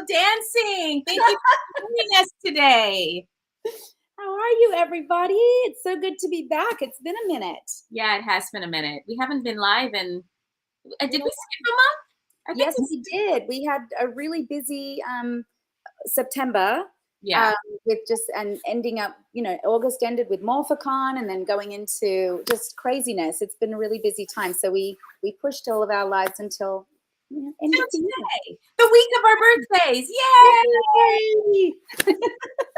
dancing. Thank you for joining us today. How are you, everybody? It's so good to be back. It's been a minute. Yeah, it has been a minute. We haven't been live, and did we skip a month? Yes, we did. We had a really busy September. Yeah. With just and ending up, August ended with Morphicon and then going into just craziness. It's been a really busy time. So we pushed all of our lives until end of the year. The week of our birthdays. Yay!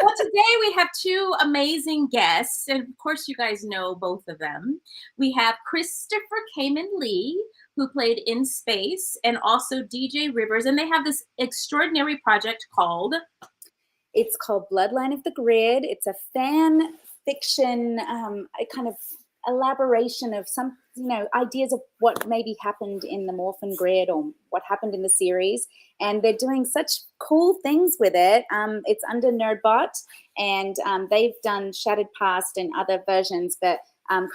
Well, today we have two amazing guests, and of course you guys know both of them. We have Khayman Lee, who played in Space, and also DJ Rivers, and they have this extraordinary project called... It's called Bloodline of the Grid. It's a fan fiction, a kind of elaboration of some, ideas of what maybe happened in the Morphin Grid or what happened in the series. And they're doing such cool things with it. It's under Nerdbot, and they've done Shattered Past and other versions, but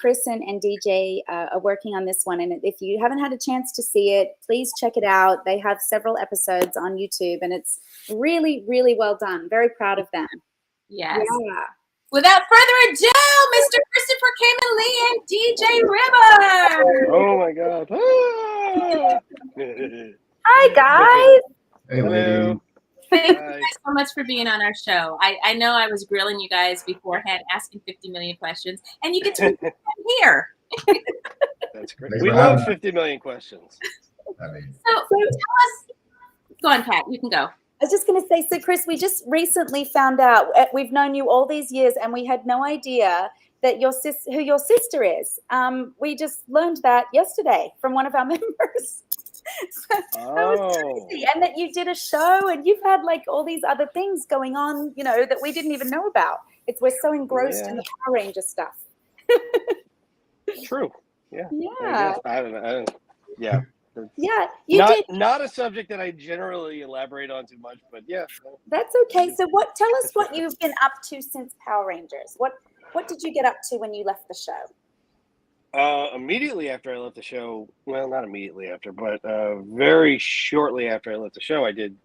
Chris and DJ are working on this one. And if you haven't had a chance to see it, please check it out. They have several episodes on YouTube, and it's really, really well done. Very proud of them. Yes. Yeah. Without further ado, Mr. Khayman Lee and DJ Rivers. Oh my God. Hi, guys. Hey, lady. Thank you guys so much for being on our show. I know I was grilling you guys beforehand, asking 50 million questions, and you get to be here. That's great. We love 50 million questions. So tell us. Go on, Pat. You can go. I was just going to say, so Chris, we just recently found out, we've known you all these years, and we had no idea that who your sister is. We just learned that yesterday from one of our members. So that was crazy. And that you did a show, and you've had like all these other things going on, that we didn't even know about. We're so engrossed in the Power Ranger stuff. True. Yeah. Yeah. I don't know. Yeah. Yeah, you did. Not a subject that I generally elaborate on too much, but yeah. That's okay. So tell us what you've been up to since Power Rangers. What did you get up to when you left the show? Immediately after I left the show, well, not immediately after, but very shortly after I left the show, I did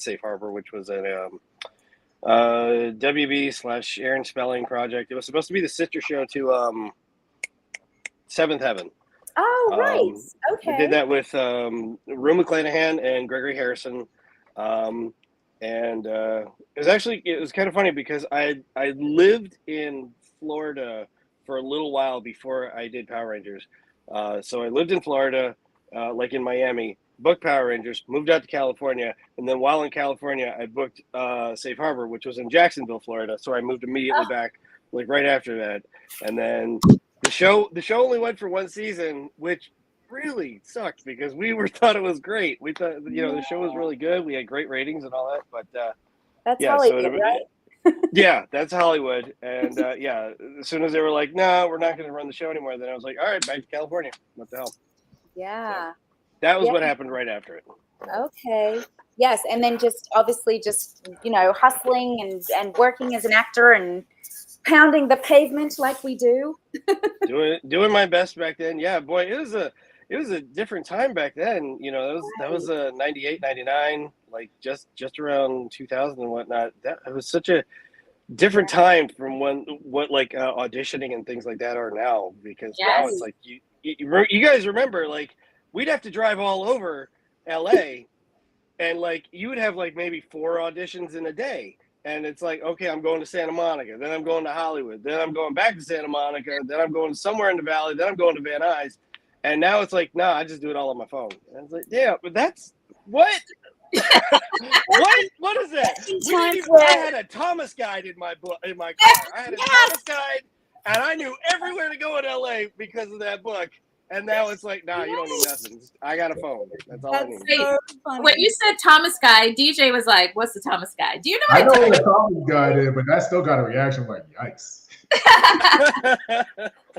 Safe Harbor, which was a WB/Aaron Spelling project. It was supposed to be the sister show to Seventh Heaven. Oh, right. Okay. I did that with Rue McClanahan and Gregory Harrison. And it was kind of funny because I lived in Florida for a little while before I did Power Rangers. So I lived in Florida, like in Miami, booked Power Rangers, moved out to California, and then while in California, I booked Safe Harbor, which was in Jacksonville, Florida. So I moved immediately back, like right after that. And then the show only went for one season, which really sucked because we thought it was great. We thought, the show was really good. We had great ratings and all that, but that's Hollywood, right? Yeah, that's Hollywood. And as soon as they were like, no, we're not going to run the show anymore, then I was like, all right, back to California. What the hell? Yeah. So that was what happened right after it. Okay. Yes, and then just obviously hustling and working as an actor and pounding the pavement like we do. doing my best back then. Yeah, boy, it was a different time back then. That was 98, 99, like just around 2000 and whatnot. That it was such a different time from what auditioning and things like that are now, because now it's like you guys remember, like, we'd have to drive all over LA and like you would have like maybe 4 auditions in a day. And it's like, okay, I'm going to Santa Monica, then I'm going to Hollywood, then I'm going back to Santa Monica, then I'm going somewhere in the Valley, then I'm going to Van Nuys. And now it's like, no, I just do it all on my phone. And it's like, yeah, but that's what? What is that? I had a Thomas guide in my car. I had a Thomas guide, and I knew everywhere to go in LA because of that book. And now it's like, nah, you don't need nothing. I got a phone. That's all I need. So when you said Thomas Guide, DJ was like, what's the Thomas Guide? Do you know I know what the Thomas Guide is, but that still got a reaction like, yikes.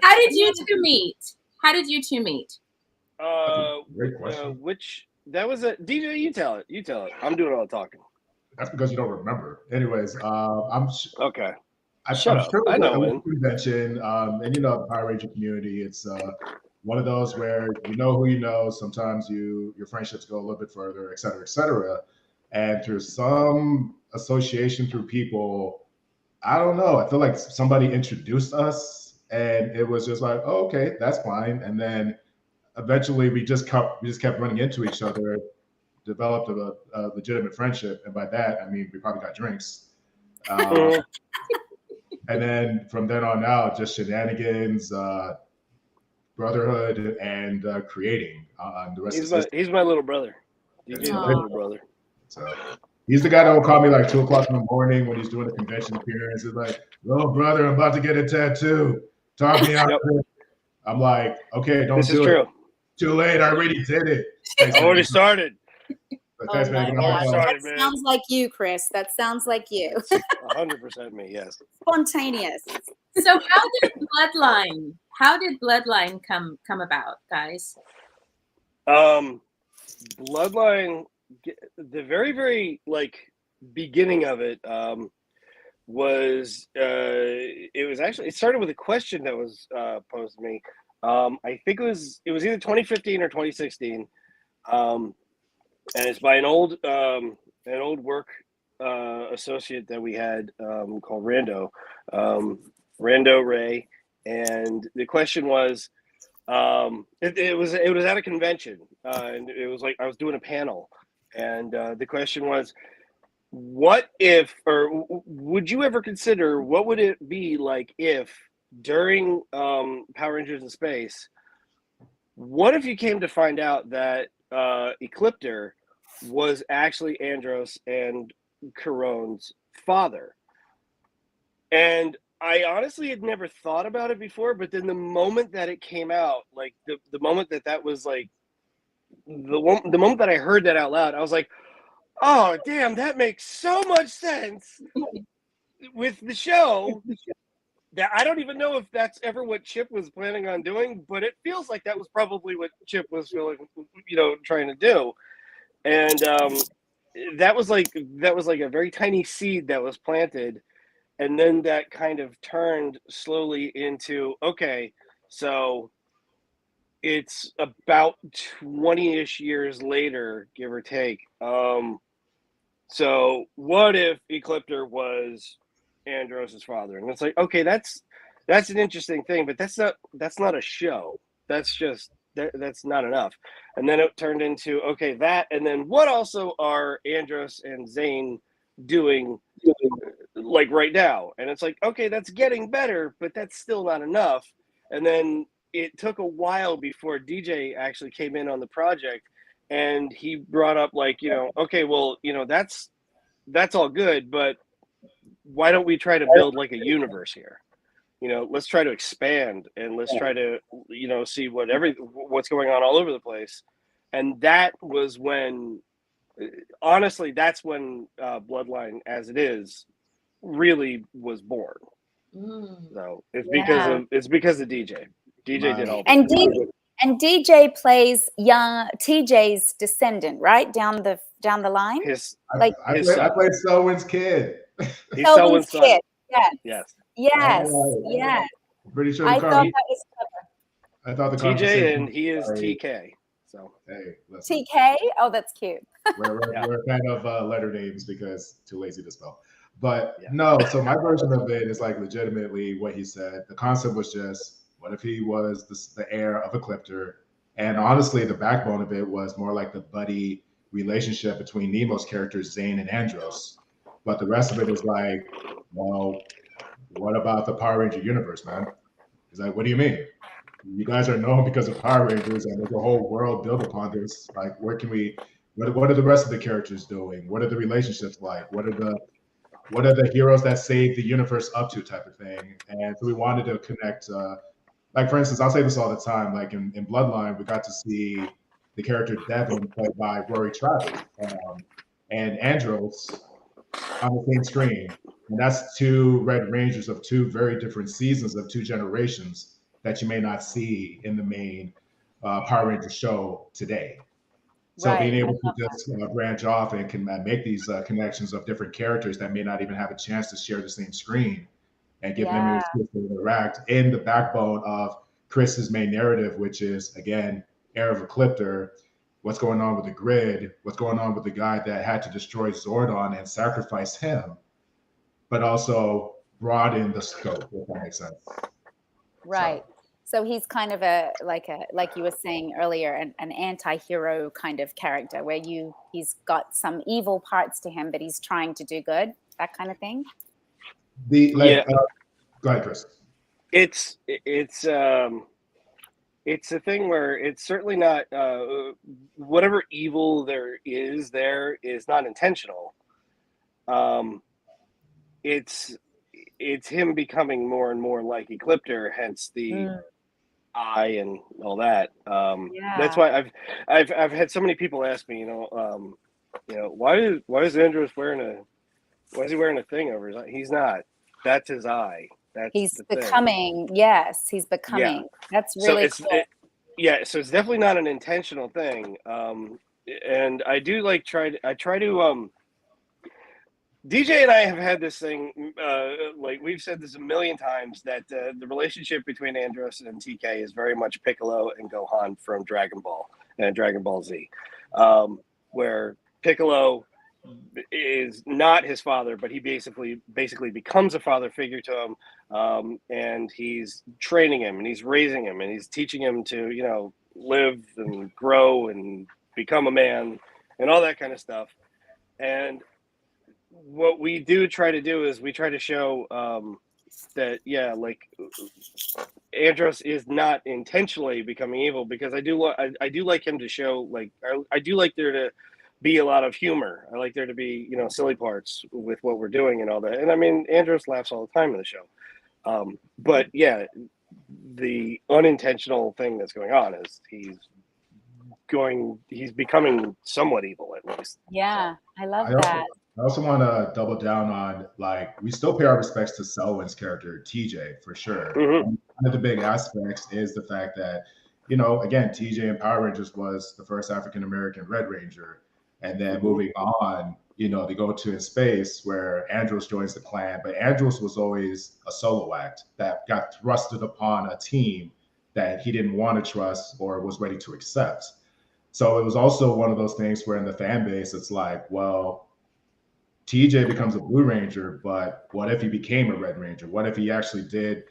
How did you two meet? Great question. That was a DJ, you tell it. I'm doing all the talking. That's because you don't remember. Anyways, okay. I'm Shut up. sure I know it was a convention, and the Power Ranger community, it's one of those where you know who you know. Sometimes your friendships go a little bit further, et cetera, et cetera. And through some association through people, I don't know. I feel like somebody introduced us, and it was just like, oh, okay, that's fine. And then eventually, we just kept running into each other, developed a legitimate friendship, and by that I mean we probably got drinks. And then from then on out, just shenanigans, brotherhood, and creating. The rest is he's my little brother. DJ's my little brother. So he's the guy that will call me like 2:00 in the morning when he's doing a convention appearance. He's like, "Little brother, I'm about to get a tattoo. Talk me out." I'm like, "Okay, don't do it. Too late. I already did it. I already started." That sounds like you, Chris. That sounds like you. 100% me, yes. Spontaneous. So how did Bloodline come about, guys? Bloodline, the very, very like beginning of it was it started with a question that was posed to me. I think it was either 2015 or 2016. And it's by an old work associate that we had called Rando Ray, and the question was, it was at a convention, and it was like I was doing a panel, and the question was, what if, or would you ever consider, what would it be like if during Power Rangers in Space, what if you came to find out that Ecliptor was actually Andros and Caron's father? And I honestly had never thought about it before, but then the moment that it came out, like the moment that was like the moment that I heard that out loud, I was like, oh damn, that makes so much sense with the show. That I don't even know if that's ever what Chip was planning on doing, but it feels like that was probably what Chip was trying to do. And that was like a very tiny seed that was planted, and then that kind of turned slowly into, okay, so it's about 20-ish years later, give or take. So what if Ecliptor was Andros' father? And it's like, okay, that's an interesting thing, but that's not a show. That's just that's not enough. And then it turned into, okay, that, and then what also are Andros and Zane doing like right now? And it's like, okay, that's getting better, but that's still not enough. And then it took a while before DJ actually came in on the project, and he brought up like, okay, well, that's all good, but why don't we try to build like a universe here? Let's try to expand, and let's try to, see what's going on all over the place. And that was when, honestly, that's when Bloodline, as it is, really was born. So it's because of DJ. DJ did all that. And DJ plays young TJ's descendant, right? Down the line. I played Selwyn's kid. He's Selwyn's son. Yes. Pretty sure I thought that was clever. I thought the TJ, and he is TK. So hey, TK. Oh, that's cute. We're kind of letter names because too lazy to spell. But no, so my version of it is like legitimately what he said. The concept was just, what if he was the heir of Ecliptor? And honestly, the backbone of it was more like the buddy relationship between Nemo's characters, Zane and Andros. But the rest of it is like, well, what about the Power Ranger universe, man? He's like, what do you mean? You guys are known because of Power Rangers, and there's a whole world built upon this. Like, what are the rest of the characters doing? What are the relationships like? What are the heroes that save the universe up to, type of thing? And so we wanted to connect. Like, for instance, I'll say this all the time. Like in Bloodline, we got to see the character Devin played by Rory Travers, and Andros on the same screen. And that's two Red Rangers of two very different seasons of two generations that you may not see in the main Power Ranger show today. So being able to just branch off and can make these connections of different characters that may not even have a chance to share the same screen, and give them a chance to interact in the backbone of Chris's main narrative, which is, again, heir of Ecliptor, what's going on with the grid, what's going on with the guy that had to destroy Zordon and sacrifice him, but also broaden the scope, if that makes sense. Right. So he's kind of like you were saying earlier, an anti-hero kind of character where he's got some evil parts to him, but he's trying to do good, that kind of thing. Go ahead, Chris. It's a thing where it's certainly not whatever evil there is not intentional. It's him becoming more and more like Ecliptor, hence the eye and all that. That's why I've had so many people ask me, why is Andros wearing a thing over his eye? He's not. That's his eye. He's becoming. Yes, he's becoming. Yeah. That's really cool. So it's definitely not an intentional thing. And I do try to. DJ and I have had this thing, we've said this a million times, that the relationship between Andros and TK is very much Piccolo and Gohan from Dragon Ball and Dragon Ball Z, where Piccolo is not his father, but he basically becomes a father figure to him, and he's training him and he's raising him and he's teaching him to live and grow and become a man and all that kind of stuff. And what we do try to do is we try to show that Andros is not intentionally becoming evil, because I do like him to show I do like there to be a lot of humor. I like there to be silly parts with what we're doing and all that. And I mean, Andros laughs all the time in the show. But yeah, the unintentional thing that's going on is he's becoming somewhat evil, at least. Yeah, I love that. I also want to double down on, we still pay our respects to Selwyn's character, TJ, for sure. Mm-hmm. One of the big aspects is the fact that, again, TJ in Power Rangers was the first African-American Red Ranger. And then moving on, they go to In Space, where Andros joins the clan. But Andros was always a solo act that got thrusted upon a team that he didn't want to trust or was ready to accept. So it was also one of those things where in the fan base, it's TJ becomes a Blue Ranger, but what if he became a Red Ranger? What if he actually did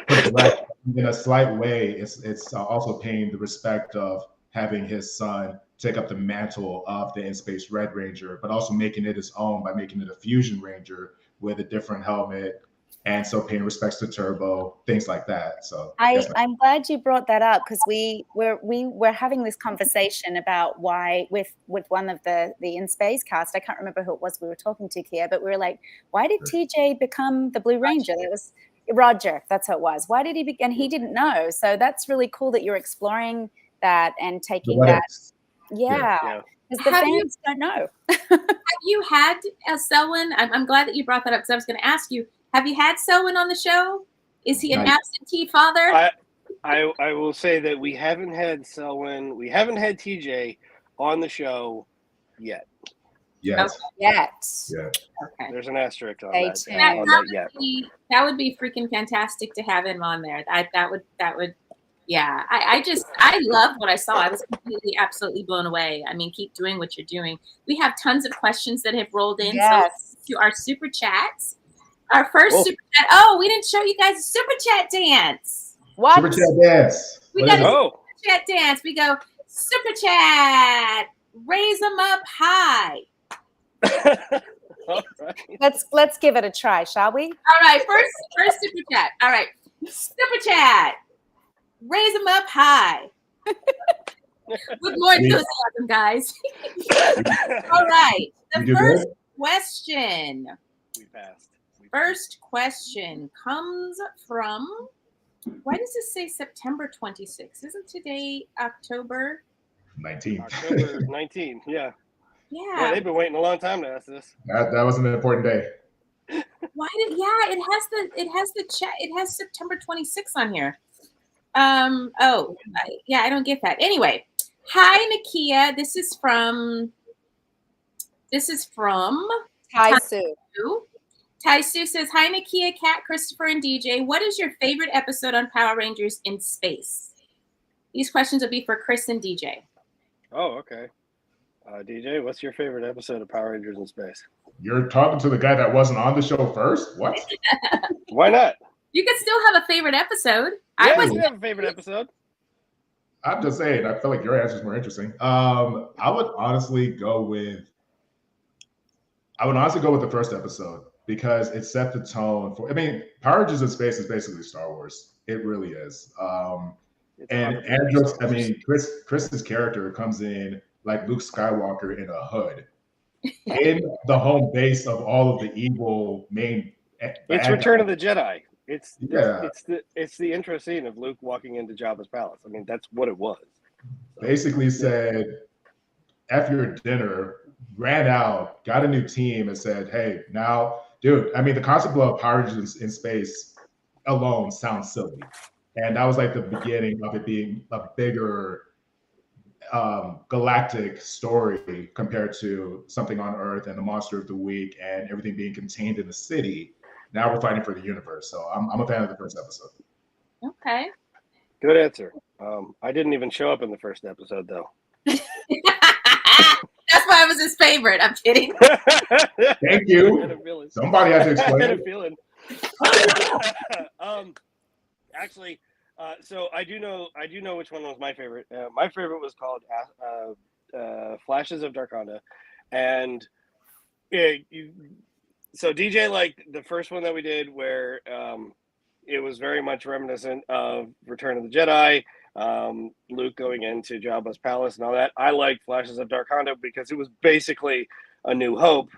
progress in a slight way? It's also paying the respect of having his son take up the mantle of the In Space Red Ranger, but also making it his own by making it a Fusion Ranger with a different helmet, and so paying respects to Turbo, things like that. So I'm glad you brought that up, because we were having this conversation about why with one of the In Space cast. I can't remember who it was we were talking to, Kia, but we were like, why did TJ become the Blue Ranger? That was Roger. That's who it was. Why did he and he didn't know. So that's really cool that you're exploring that and taking that. Yeah. Because the fans don't know. Have you had Selwyn? I'm glad that you brought that up, because I was going to ask you, have you had Selwyn on the show? Is he an absentee father? I will say that we haven't had Selwyn. We haven't had TJ on the show yet. Yes. Yet. Yeah. Okay. There's an asterisk on that. That would be freaking fantastic to have him on there. That would. Yeah, I love what I saw. I was completely, absolutely blown away. I mean, keep doing what you're doing. We have tons of questions that have rolled in. Yes. So to our super chats. Our first super chat. Oh, we didn't show you guys a super chat dance. What? Super chat dance. We got a super chat dance. We go, super chat, raise them up high. All right. Let's give it a try, shall we? All right, first super chat. All right, super chat. Raise them up high. With more enthusiasm, guys. All right. The first question. We passed. First question comes from, why does this say September 26th? Isn't today October 19th? October 19th, yeah. Yeah. They've been waiting a long time to ask this. That was an important day. It has September 26th on here. I don't get that. Anyway, hi Nakia. This is from Taisu. Taisu says, hi Nakia, Kat, Christopher, and DJ. What is your favorite episode on Power Rangers in Space? These questions will be for Chris and DJ. Oh, okay. DJ, what's your favorite episode of Power Rangers in Space? You're talking to the guy that wasn't on the show first? What? Why not? You could still have a favorite episode. Yeah, I you can have a favorite episode. I'm just saying, I feel like your answer is more interesting. I would honestly go with the first episode because it set the tone for. I mean, Power Rangers in Space is basically Star Wars. It really is. And Andros, I mean, Chris's character comes in like Luke Skywalker in a hood, in the home base of all of the evil main. It's Return of the Jedi. It's Yeah. It's the intro scene of Luke walking into Jabba's palace. I mean, that's what it was. Basically said, "F your dinner," ran out, got a new team, and said, "Hey, now, dude." I mean, the concept of Power Rangers in Space alone sounds silly, and that was like the beginning of it being a bigger galactic story compared to something on Earth and the monster of the week and everything being contained in the city. Now we're fighting for the universe. So I'm a fan of the first episode. Okay. Good answer. I didn't even show up in the first episode, though. That's why I was his favorite. I'm kidding. Thank you. Somebody had to explain. I had a feeling. Actually, so I do know which one was my favorite. My favorite was called Flashes of Darkonda, and so DJ liked the first one that we did, where it was very much reminiscent of Return of the Jedi, Luke going into Jabba's palace and all that. I liked Flashes of Darkonda because it was basically A New Hope,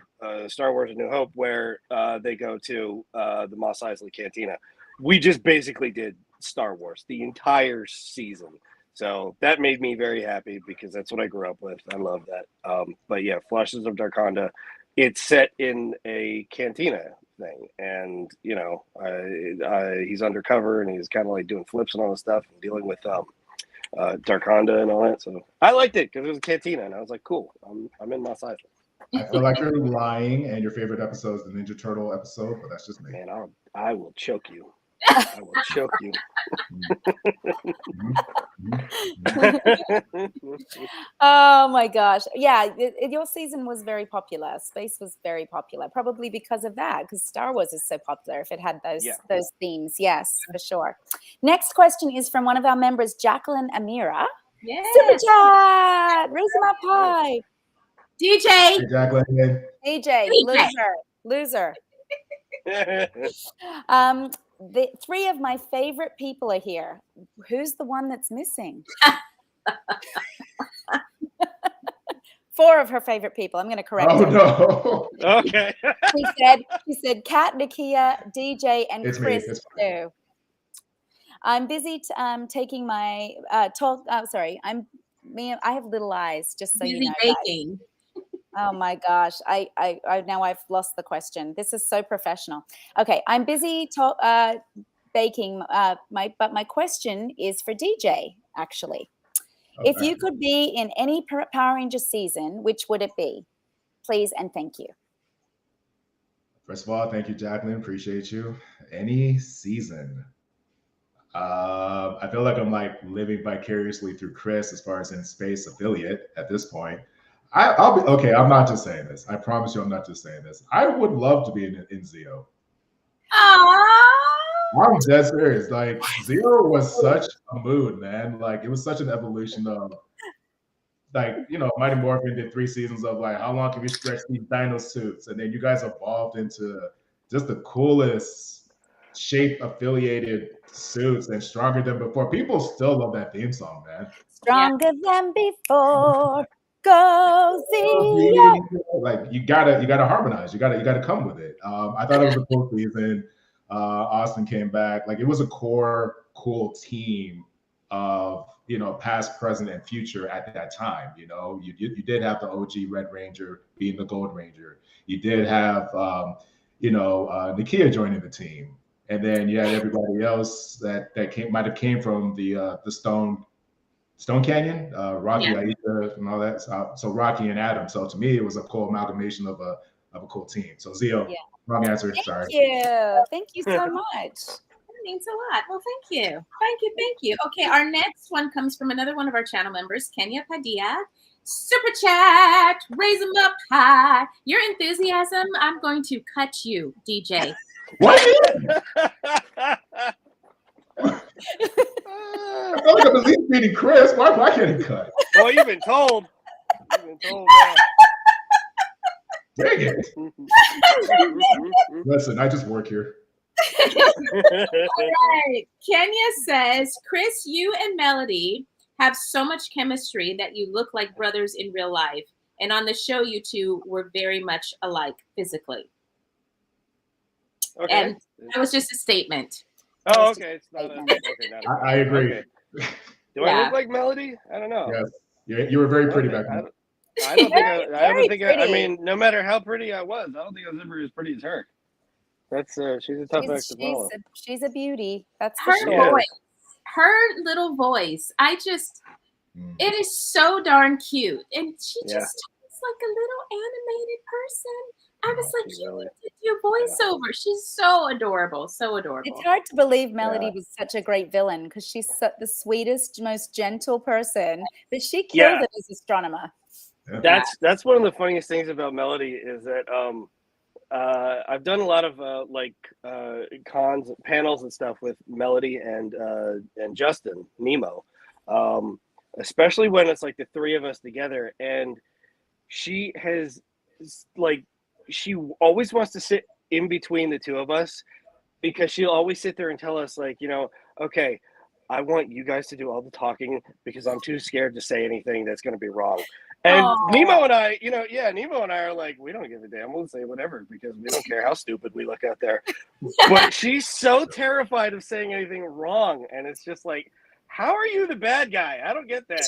Star Wars A New Hope, where they go to the Mos Eisley Cantina. We just basically did Star Wars the entire season. So that made me very happy because that's what I grew up with. I love that. But yeah, Flashes of Darkonda, it's set in a cantina thing. And, you know, he's undercover and he's kind of like doing flips and all this stuff and dealing with Darkonda and all that. So I liked it because it was a cantina and I was like, cool, I'm in Mos Eisley. I feel like you're lying and your favorite episode is the Ninja Turtle episode, but that's just me. Man, I will choke you. I will choke you. Oh my gosh. Yeah, your season was very popular. Space was very popular, probably because of that, because Star Wars is so popular if it had those themes. Yes, for sure. Next question is from one of our members, Jacqueline Amira. Yes. Super chat. Raise them up high. DJ. Hey, Jacqueline. DJ. Loser. The three of my favorite people are here. Who's the one that's missing? 4 of her favorite people. I'm going to correct her. Oh no. Okay. She said Kat, Nakia, DJ, and It's Chris me. too. I'm busy taking my talk. Sorry, I have little eyes, just so Busy you know. baking. Guys. Oh my gosh. I now I've lost the question. This is so professional. Okay, I'm busy baking. But my question is for DJ, actually. Okay. If you could be in any Power Rangers season, which would it be? Please and thank you. First of all, thank you, Jacqueline. Appreciate you. Any season. I feel like I'm like living vicariously through Chris as far as in Space affiliate at this point. I'll be okay. I'm not just saying this. I promise you, I'm not just saying this. I would love to be in Zeo. I'm dead serious. Like Zeo was such a mood, man. Like it was such an evolution of, like, you know, Mighty Morphin did 3 seasons of like how long can we stretch these dino suits, and then you guys evolved into just the coolest shape affiliated suits and stronger than before. People still love that theme song, man. Stronger than before. Go Zeo. Like you gotta harmonize. You gotta come with it. I thought it was a cool season. Austin came back. Like it was a cool team of, you know, past, present, and future at that time. You know, you did have the OG Red Ranger being the Gold Ranger. You did have Nakia joining the team, and then you had everybody else that might have came from the Stone Canyon, Rocky, Aisha, and all that. So Rocky and Adam. So to me, it was a cool amalgamation of a cool team. So Zeo, wrong answer. Sorry. Thank you so much. means a lot. Well, thank you. Thank you. Thank you. Okay, our next one comes from another one of our channel members, Kenya Padilla. Super chat, raise them up high. Your enthusiasm, I'm going to cut you, DJ. What? I feel like I'm at least beating Chris. Why can't he cut? Well, you've been told. You've been told Dang it. Listen, I just work here. All right. Kenya says, Chris, you and Melody have so much chemistry that you look like brothers in real life. And on the show, you two were very much alike physically. Okay. And that was just a statement. Oh, okay. It's not a, okay, I agree. Okay. Do I look like Melody? I don't know. Yes. Yeah, you were very pretty back then. I don't think I mean, no matter how pretty I was, I don't think I was ever as pretty as her. That's she's a tough act to follow. She's a beauty. That's her for sure. voice, her little voice. It is so darn cute, and she just talks like a little animated person. I was like, you need to do voiceover. She's so adorable, so adorable. It's hard to believe Melody was such a great villain because she's the sweetest, most gentle person, but she killed it as astronomer. That's one of the funniest things about Melody is that I've done a lot of cons, panels and stuff with Melody and Justin Nemo, especially when it's like the three of us together, and she has she always wants to sit in between the two of us because she'll always sit there and tell us like, okay, I want you guys to do all the talking because I'm too scared to say anything that's going to be wrong. And Nemo and I, Nemo and I are like, we don't give a damn. We'll say whatever because we don't care how stupid we look out there. But she's so terrified of saying anything wrong. And it's just like, how are you the bad guy? I don't get that.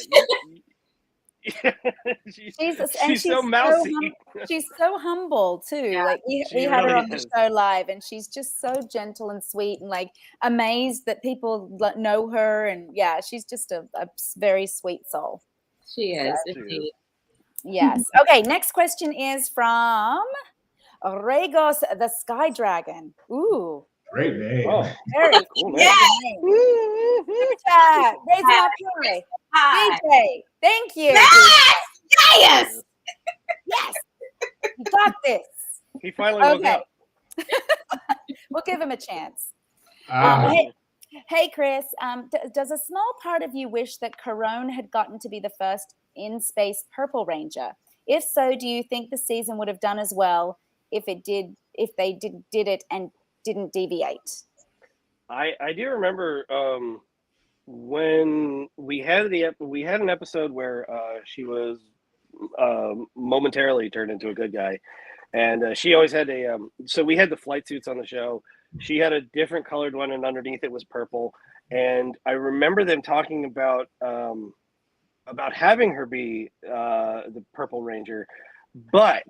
she's so mousy. She's so humble too. Yeah, like we had her on the show live, and she's just so gentle and sweet, and like amazed that people know her. And she's just a very sweet soul. She is. Indeed. Yes. Okay. Next question is from Regos the Sky Dragon. Ooh. Great name. Oh, very cool. Yeah. Raise up your DJ. Thank you. Yes. You got this. He finally woke up. We'll give him a chance. Hey, Chris. Does a small part of you wish that Carone had gotten to be the first in-space Purple Ranger? If so, do you think the season would have done as well if they did it and didn't deviate? I do remember when we had an episode where she was momentarily turned into a good guy, and she always had so we had the flight suits on the show. She had a different colored one, and underneath it was purple. And I remember them talking about having her be the Purple Ranger. But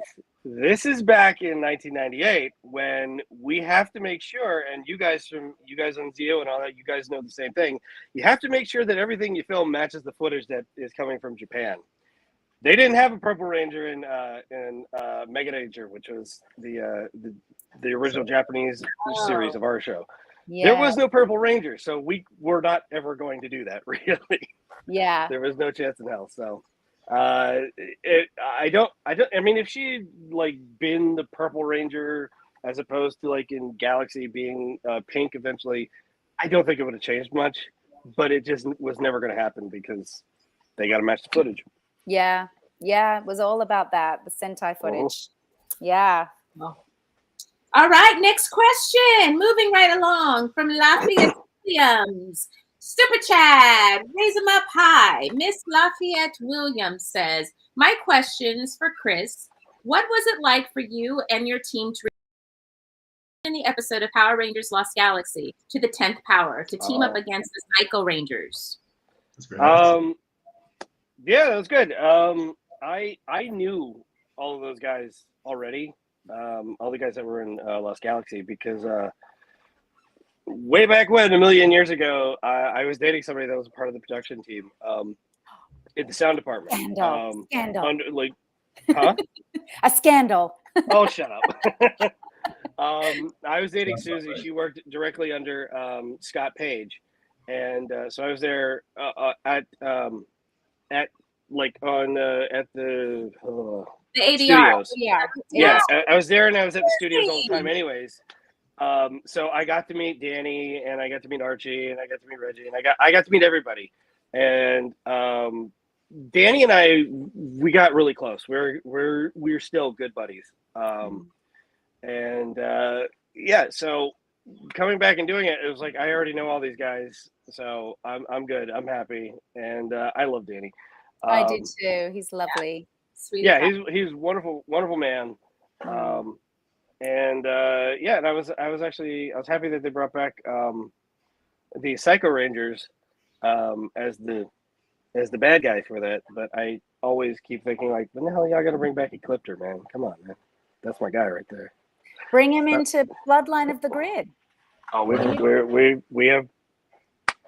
this is back in 1998 when we have to make sure, and you guys on Zio and all that, you guys know the same thing. You have to make sure that everything you film matches the footage that is coming from Japan. They didn't have a Purple Ranger in Mega Ranger, which was the original Japanese series of our show. There was no Purple Ranger, so we were not ever going to do that. Really, there was no chance in hell. So, I mean, if she been the Purple Ranger as opposed to in Galaxy being pink eventually, I don't think it would have changed much. But it just was never going to happen because they got to match the footage. Yeah, it was all about that, the Sentai footage. Yeah. Oh. All right, next question. Moving right along from Lafayette Williams. Super chat, raise them up high. Miss Lafayette Williams says, my question is for Chris. What was it like for you and your team to in the episode of Power Rangers Lost Galaxy to the 10th Power to team up against the Psycho Rangers? That's great. Yeah, that was good. I knew all of those guys already, all the guys that were in Lost Galaxy, because way back when, a million years ago, I was dating somebody that was a part of the production team in the sound department. Scandal. Huh? A scandal. Oh, shut up. I was dating Susie. She worked directly under Scott Page, and so I was there at like on at the The ADR. studios. Yeah. I was there, and I was at the studios all the time, anyways. So I got to meet Danny, and I got to meet Archie, and I got to meet Reggie, and I got to meet everybody. And Danny and I, we got really close. We're still good buddies. And yeah, so coming back and doing it, it was like I already know all these guys, so I'm good. I'm happy, and I love Danny. I do too. He's lovely. Sweet. Yeah, he's wonderful man. And yeah, and I was happy that they brought back the Psycho Rangers as the bad guy for that. But I always keep thinking, like, when the hell y'all gonna bring back Ecliptor, man? Come on, man. That's my guy right there. Bring him into Bloodline of the Grid. Oh, we have.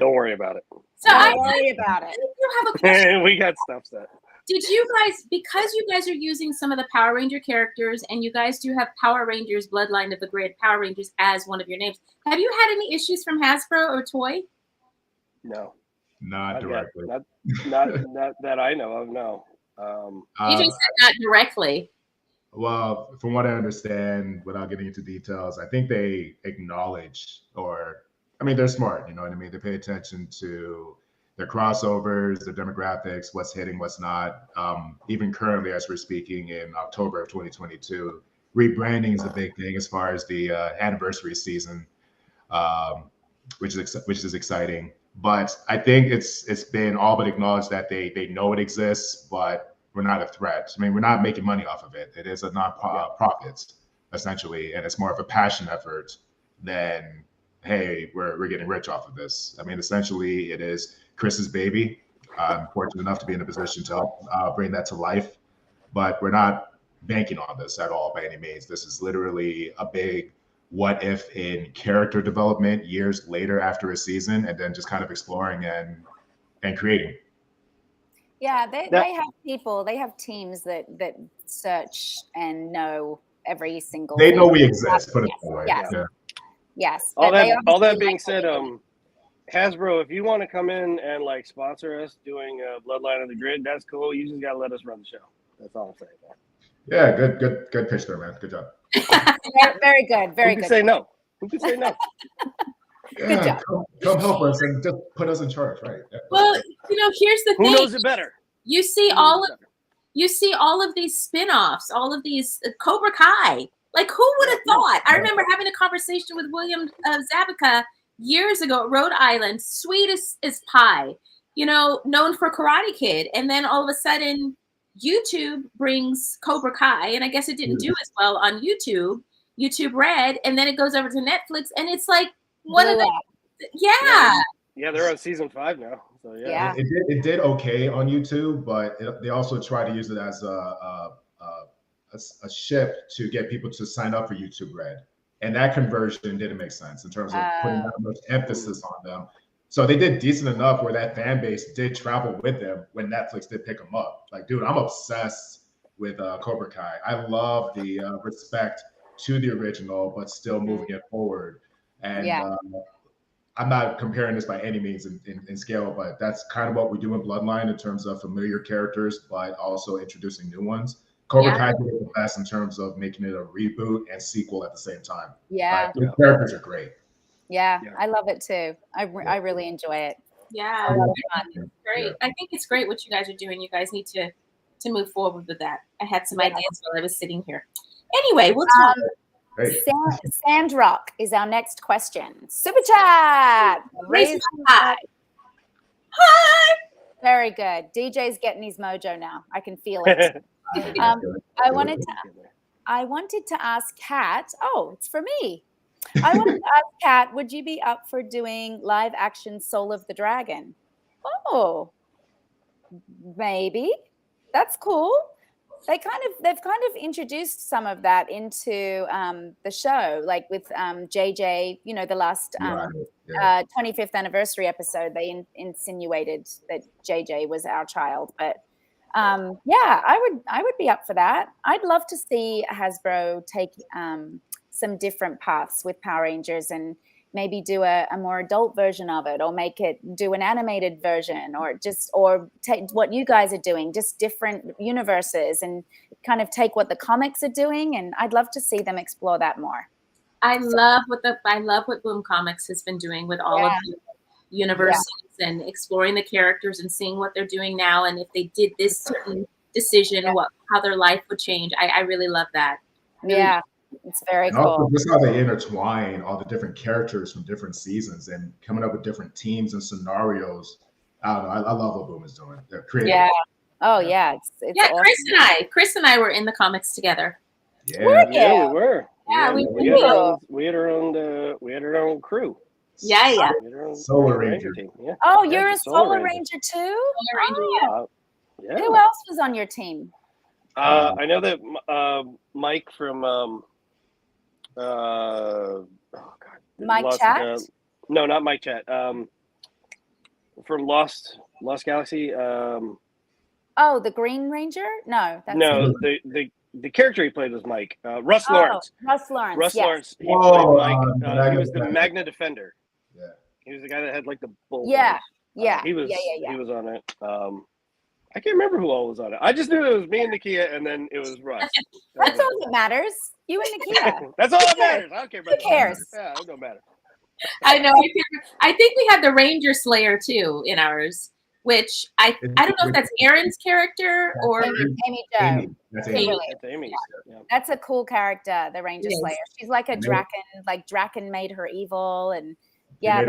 Don't worry about it. So Don't worry about it. You have a question. We got stuff set. Did you guys, because you guys are using some of the Power Ranger characters, and you guys do have Power Rangers Bloodline of the Grid, Power Rangers as one of your names, have you had any issues from Hasbro or Toy? No. Not directly. Not that I know of, no. You just said not directly. Well, from what I understand, without getting into details, I think they acknowledge, they're smart, you know what I mean? They pay attention to their crossovers, their demographics, what's hitting, what's not. Even currently, as we're speaking in October of 2022, rebranding is a big thing as far as the anniversary season, which is exciting. But I think it's been all but acknowledged that they know it exists, but we're not a threat. I mean, we're not making money off of it. It is a non-profit, essentially, and it's more of a passion effort than, hey, we're getting rich off of this. I mean, essentially, it is Chris's baby. I'm fortunate enough to be in a position to help bring that to life, but we're not banking on this at all by any means. This is literally a big what if in character development years later after a season, and then just kind of exploring and creating. Yeah, they have people, they have teams that search and know every single They thing. know we exist, put it that way. Yes. Yeah. Yes. All but that being said, Hasbro, if you want to come in and like sponsor us doing Bloodline of the Grid, that's cool. You just gotta let us run the show. That's all I'm saying, man. Yeah, good pitch there, man. Good job. Very good. Very Who good. can say no? Who can say no? Good job. Come help us and just put us in charge, right? Yeah. Well, here's the thing. Who knows it better? You see all of these spin-offs, all of these Cobra Kai. Like, who would have thought? I remember having a conversation with William Zabika years ago at Rhode Island, sweet as pie, known for Karate Kid. And then all of a sudden, YouTube brings Cobra Kai, and I guess it didn't do as well on YouTube Red, and then it goes over to Netflix, and it's like one of the, Yeah, they're on season 5 now. So Yeah. It did okay on YouTube, but they also try to use it as a ship to get people to sign up for YouTube Red, and that conversion didn't make sense in terms of putting that much emphasis on them. So they did decent enough where that fan base did travel with them when Netflix did pick them up. Like, dude, I'm obsessed with Cobra Kai. I love the respect to the original, but still moving it forward. And I'm not comparing this by any means in scale, but that's kind of what we do in Bloodline in terms of familiar characters, but also introducing new ones. Cobra Kai did it the best in terms of making it a reboot and sequel at the same time. Yeah. The characters are great. Yeah, I love it too. I really enjoy it. Yeah, Fun. great. Yeah. I think it's great what you guys are doing. You guys need to move forward with that. I had some ideas while I was sitting here. Anyway, we'll talk. Sandrock is our next question. Super chat. Raise high. Hi. Very good. DJ's getting his mojo now. I can feel it. I wanted to ask Kat. Oh, it's for me. I wanted to ask Kat, would you be up for doing live action Soul of the Dragon? Oh, maybe. That's cool. They've kind of introduced some of that into the show, like with JJ, the last 25th anniversary episode, they insinuated that JJ was our child. But I would be up for that. I'd love to see Hasbro take some different paths with Power Rangers and maybe do a more adult version of it, or do an animated version, or take what you guys are doing, just different universes, and kind of take what the comics are doing. And I'd love to see them explore that more. I love what Boom Comics has been doing with all of the universes and exploring the characters and seeing what they're doing now, and if they did this certain decision, how their life would change. I really love that. Yeah. It's very cool. Also, just how they intertwine all the different characters from different seasons and coming up with different teams and scenarios. I don't know. I love what Boom is doing. They're creative. Yeah. Oh yeah. It's awesome. Chris and I were in the comics together. Yeah. Yeah, we were. Yeah, we had our own crew. Yeah. Solar Ranger team. Yeah. Oh, you're a Solar Ranger too? Solar Ranger, yeah. Who else was on your team? I know that Mike from Mike Chat? No, not Mike Chat. From Lost Galaxy. Oh, the Green Ranger? No, that's the character he played was Mike. Russ Lawrence. Russ Lawrence. Russ Yes. Lawrence. He played Mike. He was the Magna Defender. Yeah. He was the guy that had like the bull. Yeah. He was on it. I can't remember who all was on it. I just knew it was me and Nakia, and then it was Russ. That's all that matters. You and Nakia. That's all that matters. I don't care about Who cares? Yeah, it don't matter. I know. I think we had the Ranger Slayer too in ours, which I don't know if that's Aaron's character or Amy Jo. That's Amy. That's Amy. Yeah. That's a cool character, the Ranger Slayer. She's like a Draken. Like Draken made her evil, and She has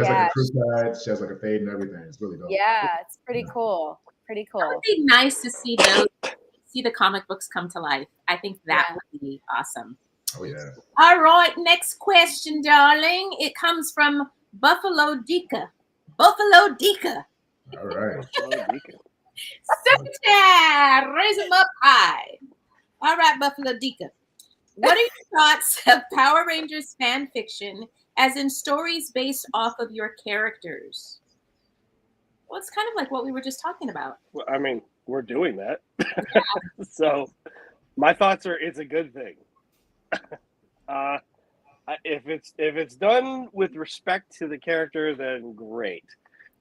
like a crew cut. She has like a fade and everything. It's really dope. Yeah, it's pretty cool. Pretty cool. It would be nice to see the comic books come to life. I think that would be awesome. Oh yeah. All right, next question, darling. It comes from Buffalo Dika. Buffalo Dika. All right. Super, raise them up high. All right, Buffalo Dika. What are your thoughts of Power Rangers fan fiction, as in stories based off of your characters? Well, it's kind of like what we were just talking about. Well, I mean, we're doing that. So my thoughts are it's a good thing. If it's done with respect to the character, then great.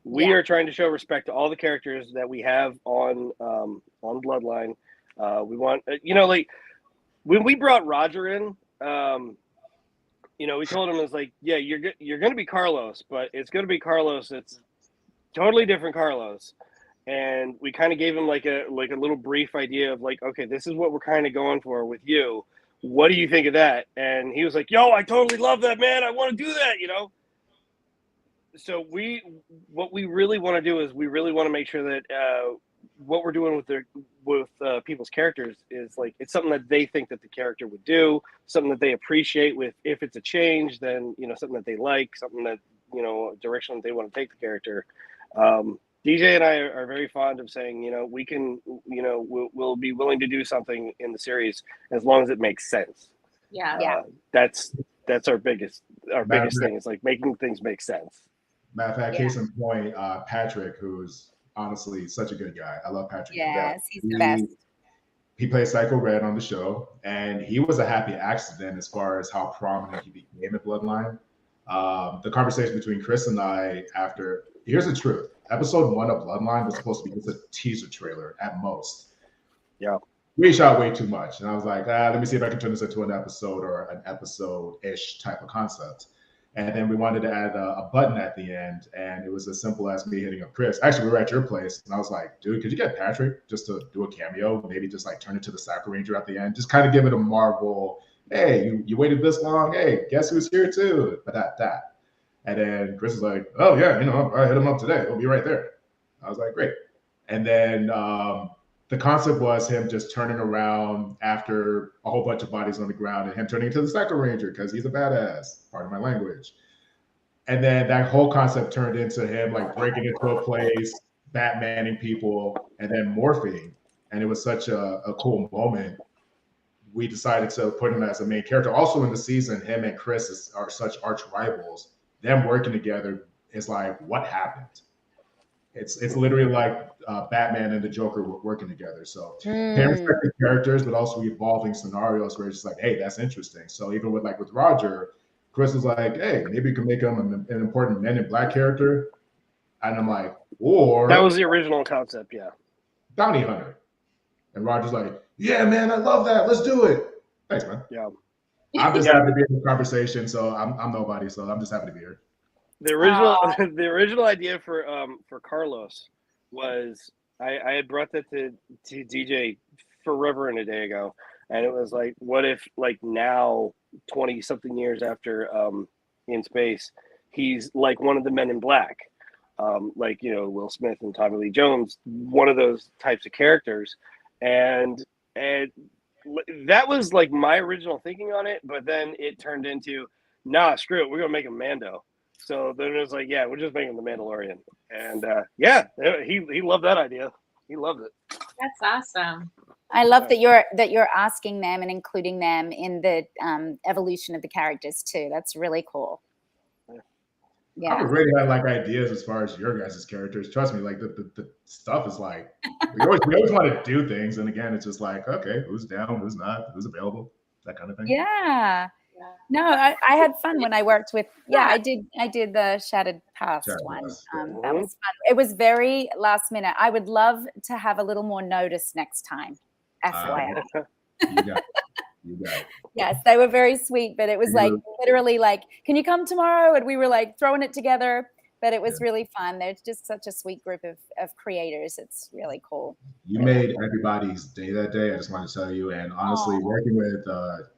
We are trying to show respect to all the characters that we have on Bloodline. We want, like when we brought Roger in, we told him it's like, yeah, you're going to be Carlos, but it's going to be Carlos. It's totally different Carlos. And we kind of gave him like a little brief idea of like, okay, this is what we're kind of going for with you. What do you think of that? And he was like, yo, I totally love that, man. I want to do that, So what we really want to do is we really want to make sure that what we're doing with people's characters is like, it's something that they think that the character would do, something that they appreciate with, if it's a change, then, something that they like, something that, direction that they want to take the character. DJ and I are very fond of saying, we can, we'll be willing to do something in the series as long as it makes sense. Yeah. That's our biggest thing. It's like making things make sense. Matter of fact, case in point, Patrick, who's honestly such a good guy. I love Patrick. Yes, he's the best. He plays Psycho Red on the show, and he was a happy accident as far as how prominent he became in Bloodline. The conversation between Chris and I after, here's the truth. Episode 1 of Bloodline was supposed to be just a teaser trailer at most. Yeah. We shot way too much. And I was like, let me see if I can turn this into an episode or an episode-ish type of concept. And then we wanted to add a button at the end. And it was as simple as me hitting up Chris. Actually, we were at your place. And I was like, dude, could you get Patrick just to do a cameo? Maybe just like turn it to the Sacker Ranger at the end. Just kind of give it a Marvel, hey, you waited this long? Hey, guess who's here too? But that. And then Chris was like, oh, yeah, I hit him up today. He'll be right there. I was like, great. And then the concept was him just turning around after a whole bunch of bodies on the ground and him turning into the Sacker Ranger because he's a badass, pardon my language. And then that whole concept turned into him like breaking into a place, Batmaning people, and then morphing. And it was such a cool moment. We decided to put him as a main character. Also in the season, him and Chris are such arch rivals. Them working together is like, what happened? It's literally like Batman and the Joker were working together. So parenthetic characters, but also evolving scenarios where it's just like, hey, that's interesting. So even with Roger, Chris was like, hey, maybe you can make him an important Men in Black character. And I'm like, or that was the original concept, yeah. Bounty Hunter. And Roger's like, yeah, man, I love that. Let's do it. Thanks, man. Yeah. I'm just happy to be in the conversation, so I'm nobody, so I'm just happy to be here. The original idea for Carlos was I had brought that to DJ forever and a day ago, and it was like, what if now 20 something years after in space, he's like one of the Men in Black, Will Smith and Tommy Lee Jones, one of those types of characters, and that was like my original thinking on it, but then it turned into, nah, screw it, we're gonna make him Mando. So then it was like, yeah, we're just making the Mandalorian, and he loved that idea. He loved it. That's awesome. I love that you're asking them and including them in the evolution of the characters too. That's really cool. Yeah. I already had ideas as far as your guys' characters. Trust me, the stuff is like we always want to do things, and again, it's just like, okay, who's down, who's not, who's available, that kind of thing. Yeah. No, I had fun when I worked with. Yeah, I did the Shattered Past one. That was fun. It was very last minute. I would love to have a little more notice next time. FYI. You got it. Yes, they were very sweet, but it was literally can you come tomorrow? And we were throwing it together, but it was really fun. They're just such a sweet group of creators. It's really cool. You made everybody's day that day. I just wanted to tell you, and honestly, working with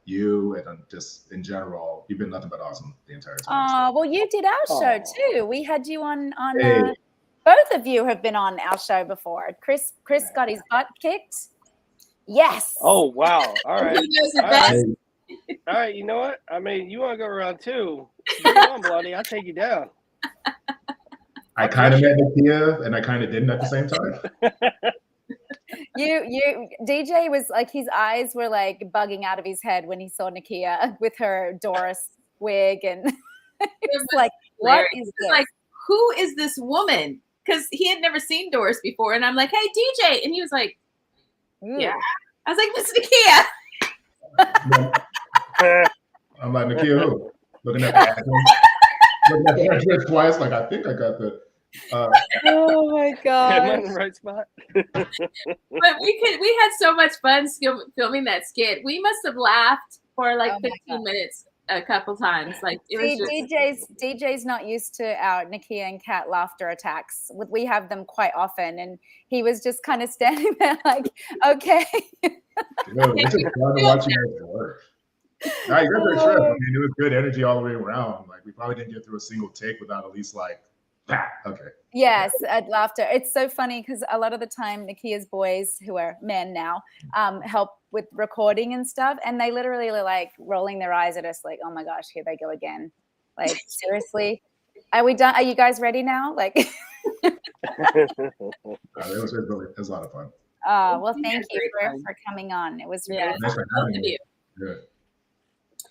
you and just in general, you've been nothing but awesome the entire time. Oh, well, you did our show too. We had you on. Both of you have been on our show before. Chris got his butt kicked. Yes. Oh, wow. All right. Who knows the best? All right. You know what? I mean, you want to go around two? Bring it on, Bloody. I'll take you down. I kind of met Nakia, and I kind of didn't at the same time. You DJ was his eyes were bugging out of his head when he saw Nakia with her Doris wig, and it was like, what is this? Who is this woman? Because he had never seen Doris before, and I'm like, hey, DJ, and he was like, yeah. I was like, Miss Nakia. I'm like, Nakia who? Looking at the address twice, I think I got the. Oh my god! Am I in the right spot? But we had so much fun filming that skit. We must have laughed for 15 minutes a couple times. DJ's not used to our Nakia and Kat laughter attacks. We have them quite often, and he was just kind of standing there okay. It's just fun to watch you guys work. No, you're a great trip. I mean, it was good energy all the way around. We probably didn't get through a single take without at least okay. Yes, at laughter. It's so funny because a lot of the time Nakia's boys, who are men now, help with recording and stuff, and they literally are rolling their eyes at us oh my gosh, here they go again. Seriously, are we done? Are you guys ready now? It was a lot of fun. Well, thank you for coming on. It was really fun. Thanks for having me. Good.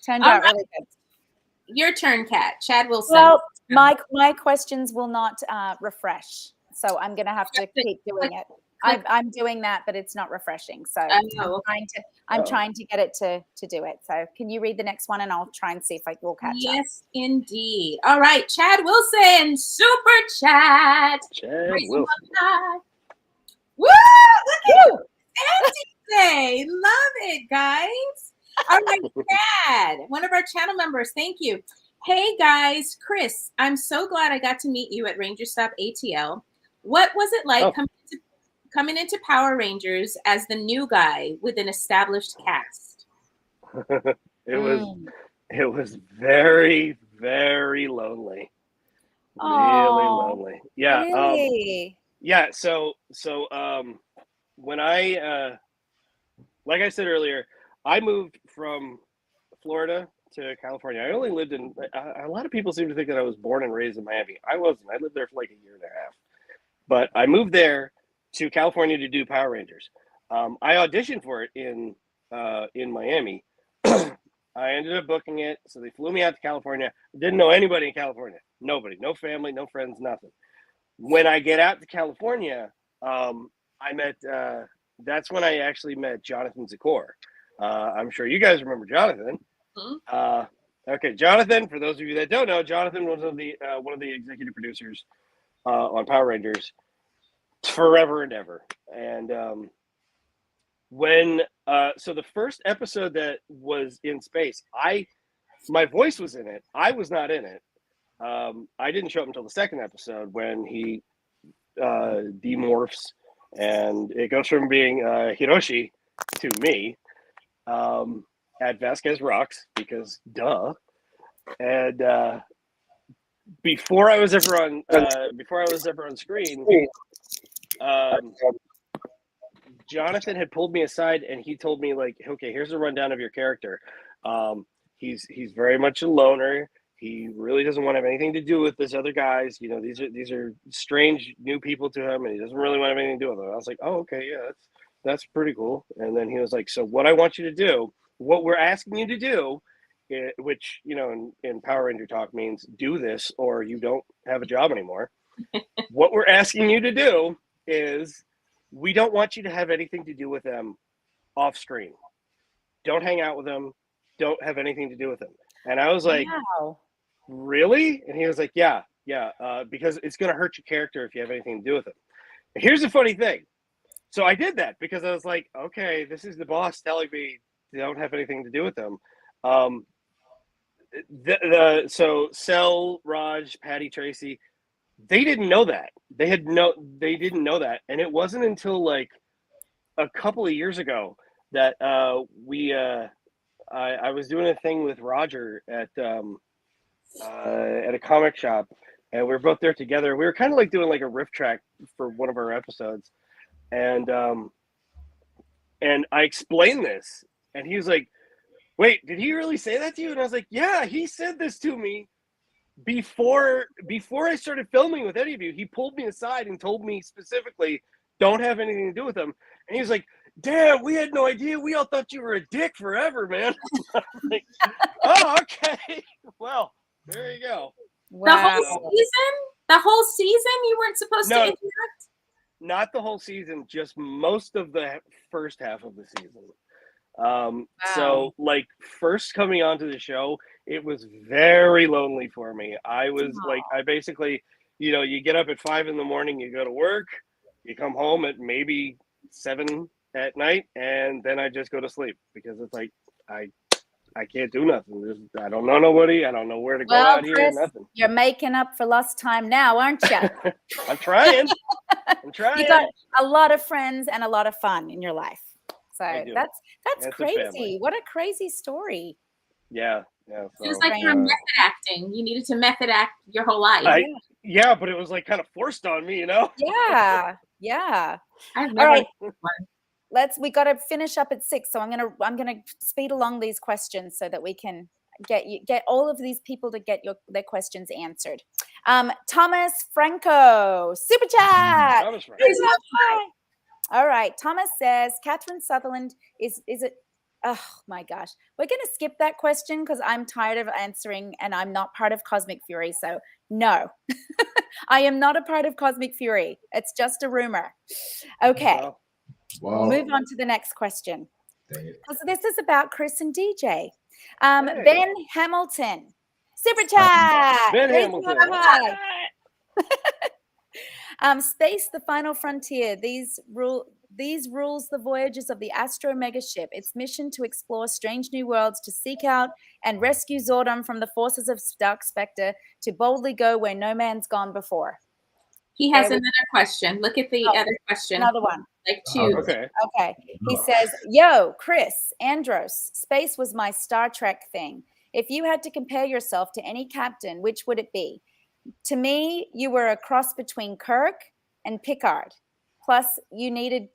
Turned out really good. Your turn, Kat. Chad Wilson. Well, my questions will not refresh, so I'm going to have to keep doing it. I'm doing that, but it's not refreshing. So I'm trying to get it to do it. So can you read the next one, and I'll try and see if I will catch up. Yes, indeed. All right, Chad Wilson, super chat. Chad Wilson. Woo! Look at you, Andy. Love it, guys. All right, Chad, one of our channel members. Thank you. Hey guys, Chris, I'm so glad I got to meet you at Ranger Stop ATL. What was it like coming into Power Rangers as the new guy with an established cast? It was very, very lonely. Really lonely. Yeah. Really? So when I like I said earlier, I moved from Florida to California. I only lived in a lot of people seem to think that I was born and raised in Miami. I wasn't. I lived there for a year and a half. But I moved there to California to do Power Rangers. I auditioned for it in Miami. I ended up booking it, so they flew me out to California. Didn't know anybody in California. Nobody, no family, no friends, nothing. When I get out to California, I met. That's when I actually met Jonathan Zakor. I'm sure you guys remember Jonathan. Okay, Jonathan. For those of you that don't know, Jonathan was one of the executive producers on Power Rangers forever and ever. And so the first episode that was in space, my voice was in it. I was not in it. I didn't show up until the second episode when he demorphs, and it goes from being Hiroshi to me at Vasquez Rocks, because duh. And before I was ever on screen, Jonathan had pulled me aside and he told me, like, okay, here's a rundown of your character. He's very much a loner. He really doesn't want to have anything to do with this other guys. You know, these are strange new people to him, and he doesn't really want to have anything to do with them. I was like, oh, okay, yeah, that's pretty cool. And then he was like, so what I want you to do, what we're asking you to do, which, you know, in Power Ranger talk means do this or you don't have a job anymore. What we're asking you to do is, we don't want you to have anything to do with them off screen. Don't hang out with them. Don't have anything to do with them. And I was like, wow. Really? And he was like, yeah, because it's going to hurt your character if you have anything to do with them. And here's the funny thing. So I did that because I was like, okay, this is the boss telling me don't have anything to do with them. So Cell, Raj, Patty, Tracy, they didn't know that. They didn't know that. And it wasn't until like a couple of years ago that I was doing a thing with Roger at a comic shop, and we were both there together. We were kind of like doing like a riff track for one of our episodes. And I explained this, and he was like, wait, did he really say that to you? And I was like, yeah, he said this to me before I started filming with any of you. He pulled me aside and told me specifically, don't have anything to do with them. And he was like, damn, we had no idea. We all thought you were a dick forever, man. I'm like, oh, okay. Well, there you go. Wow. The whole season you weren't supposed to interact? Not the whole season, just most of the first half of the season. So like first coming onto the show, it was very lonely for me. I was like, I basically, you know, you get up at 5 a.m, you go to work, you come home at maybe 7 at night, and then I just go to sleep because it's like, I can't do nothing. I don't know nobody. I don't know where to go out here. Chris, nothing. You're making up for lost time now, aren't you? I'm trying. You got a lot of friends and a lot of fun in your life. So that's crazy. What a crazy story. Yeah. So it was like you're method acting. You needed to method act your whole life. Yeah, but it was like kind of forced on me, you know? Yeah. I've never. All right. We got to finish up at 6. So I'm gonna speed along these questions so that we can get all of these people to get their questions answered. Thomas Franco, super chat. Thomas Franco. All right. Thomas says, Catherine Sutherland is it? Oh my gosh. We're going to skip that question because I'm tired of answering and I'm not part of Cosmic Fury. So no, I am not a part of Cosmic Fury. It's just a rumor. Okay. Wow. Move on to the next question. So this is about Chris and DJ. Ben Hamilton. Super chat. Ben Hamilton. Space, the final frontier. These rules the voyages of the Astro megaship. Its mission to explore strange new worlds, to seek out and rescue Zordon from the forces of Dark Spectre, to boldly go where no man's gone before. He has another question. Look at the other question. Another one. Like 2. Okay. He says, yo, Chris, Andros, space was my Star Trek thing. If you had to compare yourself to any captain, which would it be? To me, you were a cross between Kirk and Picard. Plus, you needed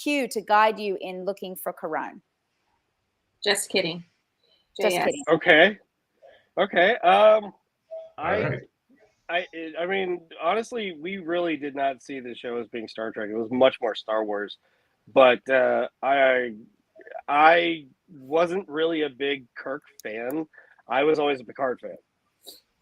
Q to guide you in looking for Corone. Just kidding. Just kidding. Okay. I mean, honestly, we really did not see the show as being Star Trek. It was much more Star Wars. But I wasn't really a big Kirk fan. I was always a Picard fan.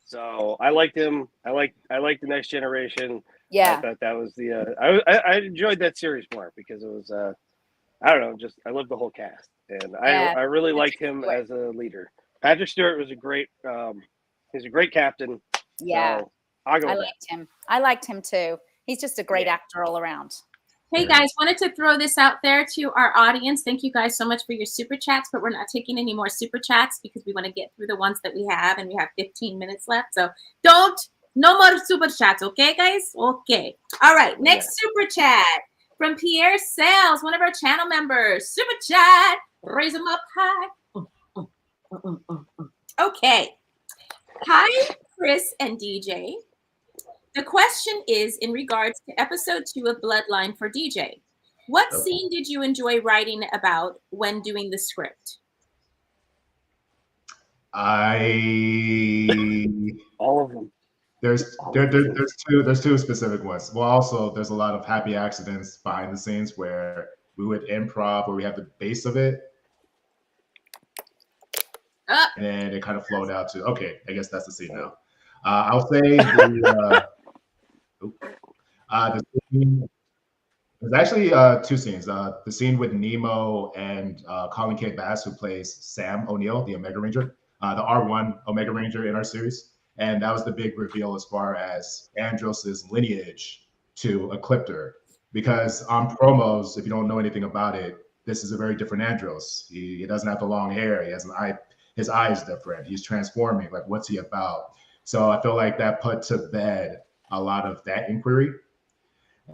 So I liked him. I liked the Next Generation. Yeah. I thought that was the I enjoyed that series more because it was I don't know, just I loved the whole cast, and Yeah. I really liked him Stewart. as a leader. Patrick Stewart was he's a great captain. Yeah. So I'll go I with liked him. I liked him too. He's just a great actor all around. Hey guys, wanted to throw this out there to our audience. Thank you guys so much for your super chats, but we're not taking any more super chats because we want to get through the ones that we have, and we have 15 minutes left. So no more super chats, okay, guys? Okay. All right, next super chat from Pierre Sales, one of our channel members. Super chat, raise them up high. Okay. Hi, Chris and DJ. The question is in regards to episode 2 of Bloodline for DJ. What scene did you enjoy writing about when doing the script? all of them. There's two specific ones. Well, also there's a lot of happy accidents behind the scenes where we would improv, where we have the base of it, and then it kind of flowed out to I guess that's the scene now. I'll say the scene. There's actually two scenes. The scene with Nemo and Colin K. Bass, who plays Sam O'Neill, the Omega Ranger, the R1 Omega Ranger in our series. And that was the big reveal as far as Andros' lineage to Ecliptor. Because on promos, if you don't know anything about it, this is a very different Andros. He doesn't have the long hair. He has an eye. His eye is different. He's transforming. Like, what's he about? So I feel like that put to bed a lot of that inquiry.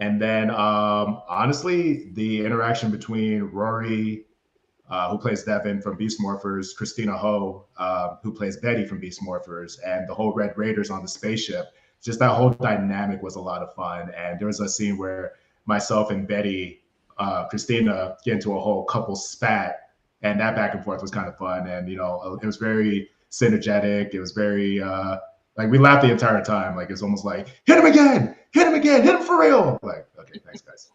And then, honestly, the interaction between Rory, who plays Devin from Beast Morphers, Christina Ho, who plays Betty from Beast Morphers, and the whole Red Raiders on the spaceship, just that whole dynamic was a lot of fun. And there was a scene where myself and Betty, Christina, get into a whole couple spat, and that back and forth was kind of fun. And, you know, it was very synergetic. It was very... like, we laughed the entire time. Like, it's almost like, hit him again, hit him for real. Like, okay, thanks, guys.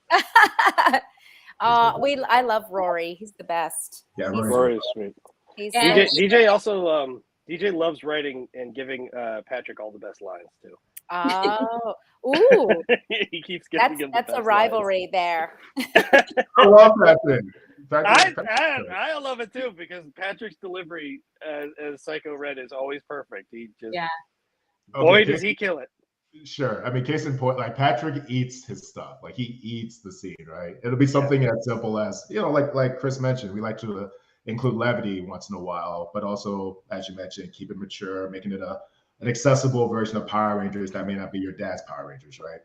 I love Rory. He's the best. Yeah, Rory is sweet. DJ also DJ loves writing and giving Patrick all the best lines too. Oh, ooh! He keeps giving him. That's a rivalry there. I love that thing. I love it too because Patrick's delivery as Psycho Red is always perfect. He just boy does he kill it. Sure. I mean, case in point, like Patrick eats his stuff. Like he eats the scene, right? It'll be something as simple as, you know, like Chris mentioned, we like to include levity once in a while, but also, as you mentioned, keep it mature, making it an accessible version of Power Rangers that may not be your dad's Power Rangers, right?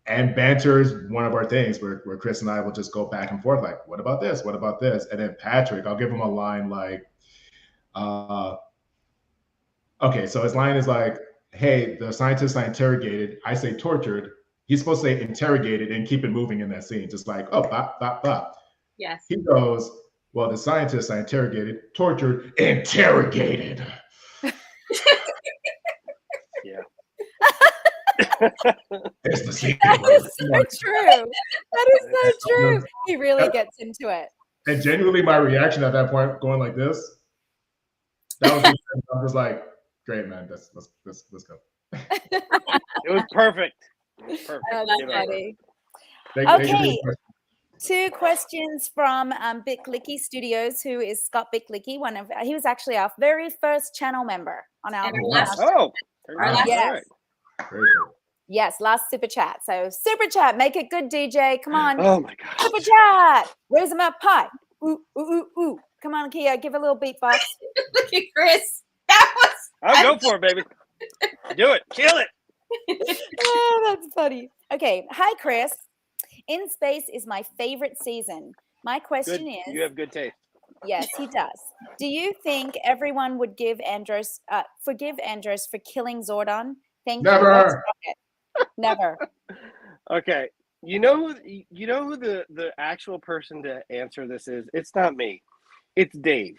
And banter is one of our things where Chris and I will just go back and forth, like, what about this? What about this? And then Patrick, I'll give him a line like, okay, so his line is like, hey, the scientists I interrogated, I say tortured. He's supposed to say interrogated and keep it moving in that scene, just like, oh, bop, bop, bop. Yes. He goes, well, the scientists I interrogated, tortured, interrogated. Yeah. It's the scene. That is so true. That is so true. He really gets into it. And genuinely, my reaction at that point, going like this, that was I was like, great, man. Let's go. It was perfect. Perfect. Oh, that's funny. Okay. Two questions from Bicklicky Studios, who is Scott Bicklicky. He was actually our very first channel member on our last. Yes. Very cool. Yes, last super chat. So super chat, make it good, DJ. Come on. Oh my god. Super chat. Raise them up high. Ooh, ooh, ooh, ooh. Come on, Kia. Give a little beatbox. Look at Chris. That was. I'll go for it, baby. Do it. Kill it. Oh, that's funny. Okay. Hi, Chris. In Space is my favorite season. My question is... You have good taste. Yes, he does. Do you think everyone would forgive Andros for killing Zordon? Thank Never. you. Never. Okay. You know who the actual person to answer this is? It's not me. It's Dave.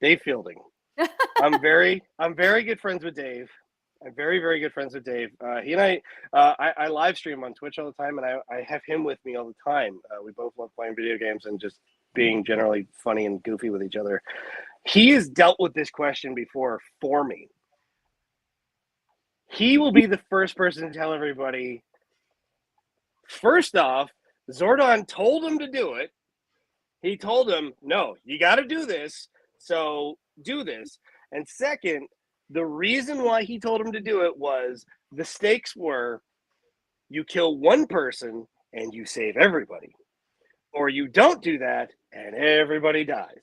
Dave Fielding. I'm very good friends with Dave. I'm very, very good friends with Dave. He and I live stream on Twitch all the time, and I have him with me all the time. We both love playing video games and just being generally funny and goofy with each other. He has dealt with this question before for me. He will be the first person to tell everybody First off, Zordon told him to do it. He told him, no, you got to do this. So do this. And second, the reason why he told him to do it was the stakes were you kill one person and you save everybody. Or you don't do that and everybody dies.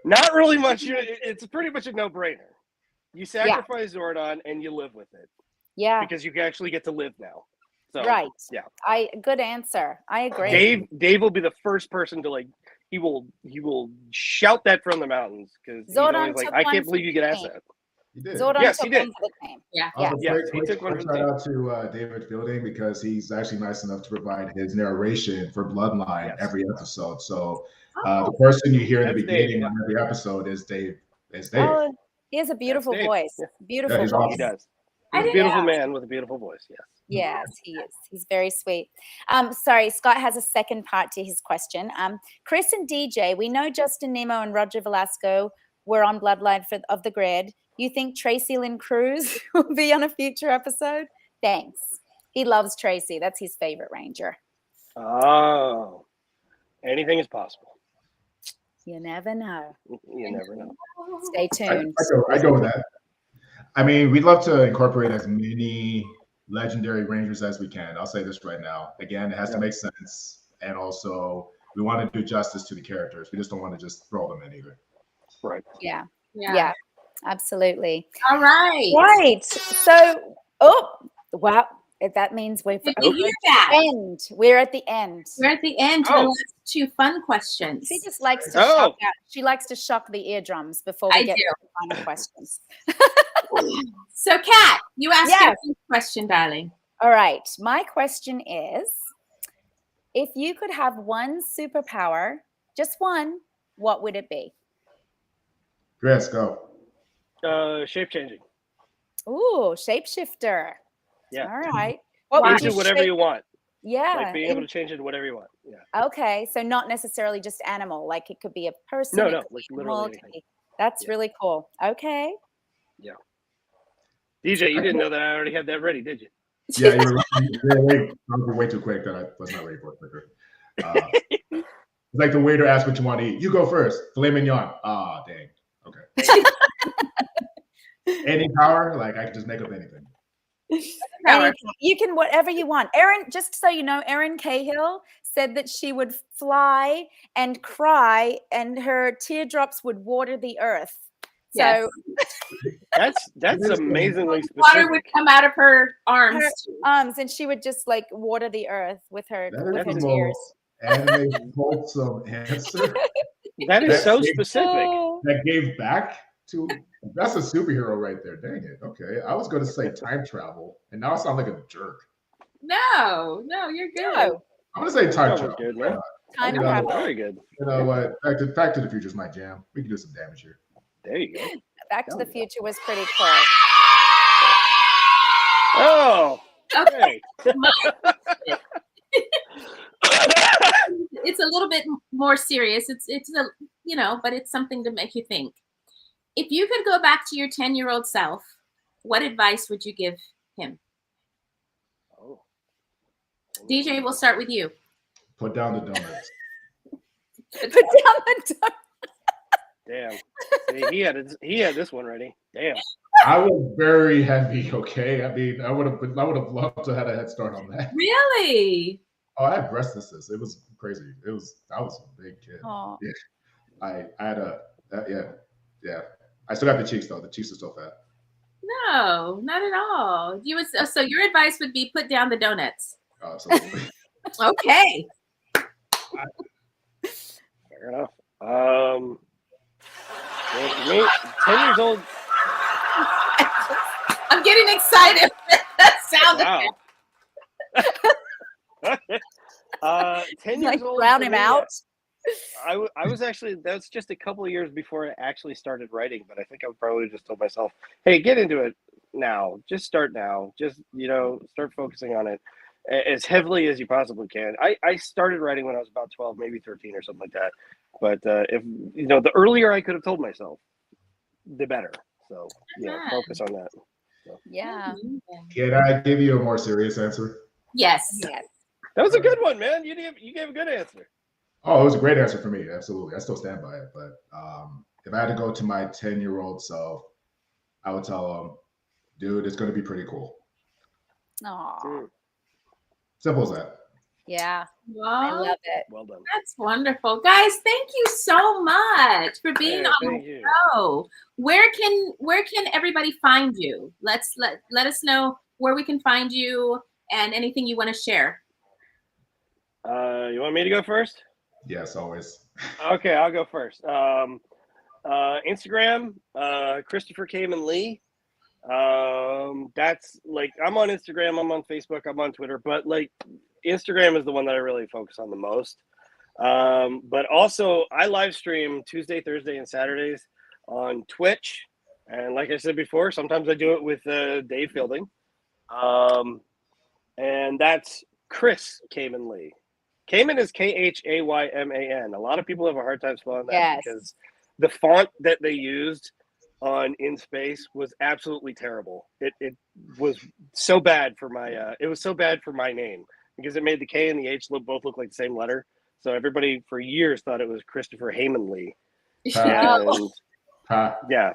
Not really much. It's pretty much a no-brainer. You sacrifice Zordon and you live with it. Yeah. Because you actually get to live now. So, right. Yeah. Good answer. I agree. Dave will be the first person to he will shout that from the mountains because he's always like, I can't believe you get asked that. He did. Zordon yes, took he did. Yeah. He took one for the shout team. out to David Fielding because he's actually nice enough to provide his narration for Bloodline every episode. So the person you hear in the beginning of every episode is Dave. Oh, he has a beautiful voice. Yeah. Beautiful voice. Awesome. He does. He's a beautiful man with a beautiful voice. Yes. Yes, he is. He's very sweet. Sorry, Scott has a second part to his question. Chris and DJ, we know Justin Nemo and Roger Velasco were on Bloodline of the Grid. You think Tracy Lynn Cruz will be on a future episode? Thanks. He loves Tracy. That's his favorite Ranger. Oh, anything is possible. You never know. You never know. Stay tuned. I go with that. I mean, we'd love to incorporate as many legendary Rangers as we can. I'll say this right now. Again, it has to make sense. And also, we want to do justice to the characters. We just don't want to just throw them in either. Right. Yeah. Absolutely. All right. Right. So, wow. That means we're at the end. We're at the end. We're at the end to the last two fun questions. She just likes to shock out. She likes to shock the eardrums before we get to the final questions. So, Kat, you asked your question, darling. All right. My question is, if you could have one superpower, just one, what would it be? Chris, go. Shape changing. Ooh, shapeshifter. Yeah. All right. Change it whatever you want. Yeah. Like being able to change it to whatever you want. Yeah. Okay. So not necessarily just animal. Like it could be a person. No, like literally anything. That's really cool. Okay. Yeah. DJ, you didn't know that I already had that ready, did you? Yeah, you were way too quick that I was not ready for it quicker. It's like the waiter asks what you want to eat. You go first. Filet mignon. Ah, dang. Okay. Any power, like I can just make up anything. You can whatever you want. Erin, just so you know, Erin Cahill said that she would fly and cry and her teardrops would water the earth. So that's amazingly specific. Water would come out of her arms. And she would just like water the earth with her tears. Anime wholesome answer. That is so specific. That gave back to. That's a superhero right there. Dang it. Okay. I was going to say time travel, and now I sound like a jerk. No, you're good. No. I'm going to say time travel. Good, man. Time travel. Very good. You know what? Back to the Future is my jam. We can do some damage here. There you go. Back to the Future was pretty cool. Oh, okay. It's a little bit more serious. It's but it's something to make you think. If you could go back to your 10-year-old self, what advice would you give him? Oh. DJ, we'll start with you. Put down the donuts. Put down the donuts. Damn. See, he had this one ready. Damn. I was very heavy. Okay. I mean, I would have loved to have had a head start on that. Really? Oh, I had breathlessness. It was crazy. I was a big kid. Aww. Yeah. I had yeah. I still got the cheeks though. The cheeks are still fat. No, not at all. So your advice would be put down the donuts. Oh, absolutely. Okay. Fair enough. Well, for me, 10 years old. I'm getting excited. That sounded. Wow. 10 years old. Drown him out. I was actually, that's just a couple of years before I actually started writing, but I think I would probably just told myself, hey, get into it now. Just start now. Just, start focusing on it as heavily as you possibly can. I started writing when I was about 12, maybe 13 or something like that. But if, the earlier I could have told myself, the better. So, focus on that. So. Yeah. Can I give you a more serious answer? Yes. Yes. That was a good one, man. You gave a good answer. Oh, it was a great answer for me. Absolutely. I still stand by it. But if I had to go to my 10-year-old self, I would tell him, dude, it's going to be pretty cool. Aw. Simple as that. Yeah. Wow. I love it. Well done. That's wonderful. Guys, thank you so much for being on thank the you. show. Where can everybody find you? Let us know where we can find you and anything you want to share. You want me to go first? Yes, always. Okay, I'll go first. Instagram, Christopher Khayman Lee. That's like, I'm on Instagram, I'm on Facebook, I'm on Twitter, but like Instagram is the one that I really focus on the most. But also I live stream Tuesday, Thursday, and Saturdays on Twitch. And like I said before, sometimes I do it with Dave Fielding. And that's Chris Khayman Lee. Khayman is Khayman. A lot of people have a hard time spelling that because the font that they used on In Space was absolutely terrible. It was so bad for my it was so bad for my name because it made the K and the H both look like the same letter. So everybody for years thought it was Christopher Khayman Lee. And yeah.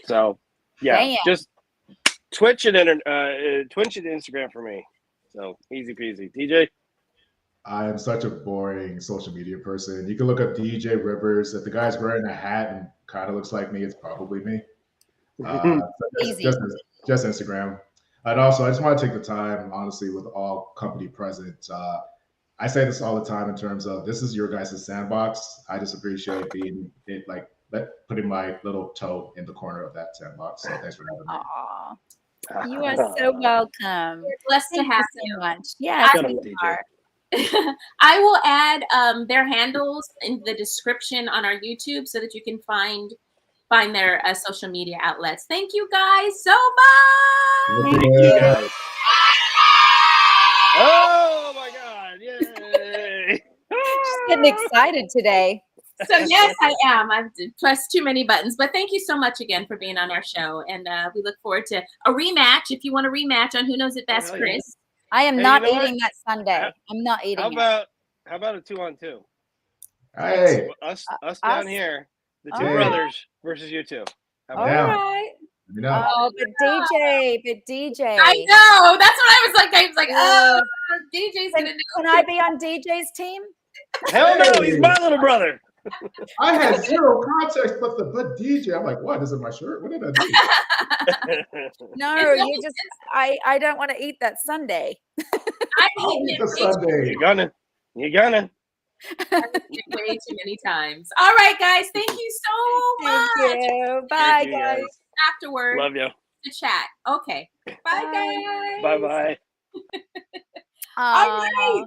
So yeah, Damn. just Twitch and Instagram for me. So easy peasy. DJ? I am such a boring social media person. You can look up DJ Rivers. If the guy's wearing a hat and kind of looks like me, it's probably me. Just Instagram. And also, I just want to take the time, honestly, with all company present. I say this all the time in terms of this is your guys' sandbox. I just appreciate being it, like putting my little toe in the corner of that sandbox. So thanks for having me. Aww. You are so welcome. We're blessed to have you so much. Yes, we are. I will add their handles in the description on our YouTube so that you can find their social media outlets. Thank you guys so much. Thank you. Oh my God! Yay! Just getting excited today. So yes, I am. I've pressed too many buttons, but thank you so much again for being on our show, and we look forward to a rematch. If you want a rematch on Who Knows It Best, Chris. I am not eating that Sunday. I'm not eating How about a 2-on-2? Hey, us down here, the two brothers versus you two. All right. Oh, but DJ. I know. That's what I was like. I was like, oh, DJ's gonna do. Can I be on DJ's team? Hell no, he's my little brother. I had zero context, but DJ. I'm like, what is in my shirt? What did I do? No, you just. I don't want to eat that Sunday. I'll eat the Sunday. You're gonna. Way too many times. All right, guys. Thank you so much. Thank you. Bye, guys. Afterward, Love you. To chat. Okay. Bye, guys. Bye. All right.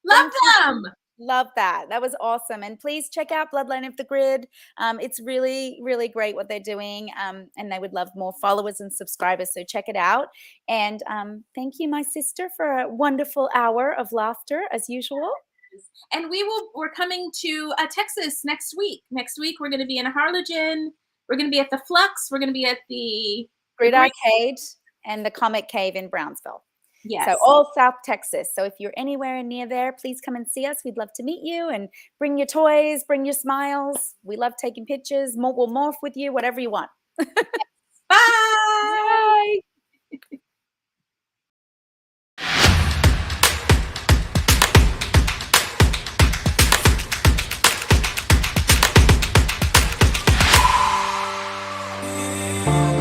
Love them. Love that. That was awesome. And please check out Bloodline of the Grid. It's really, really great what they're doing. And they would love more followers and subscribers. So check it out. And thank you, my sister, for a wonderful hour of laughter as usual. And we're coming to Texas next week. Next week, we're going to be in Harlingen. We're going to be at the Flux. We're going to be at the Grid Arcade and the Comic Cave in Brownsville. Yes. So all South Texas. So if you're anywhere near there, please come and see us. We'd love to meet you and bring your toys, bring your smiles. We love taking pictures. We'll morph with you, whatever you want. Bye. Bye.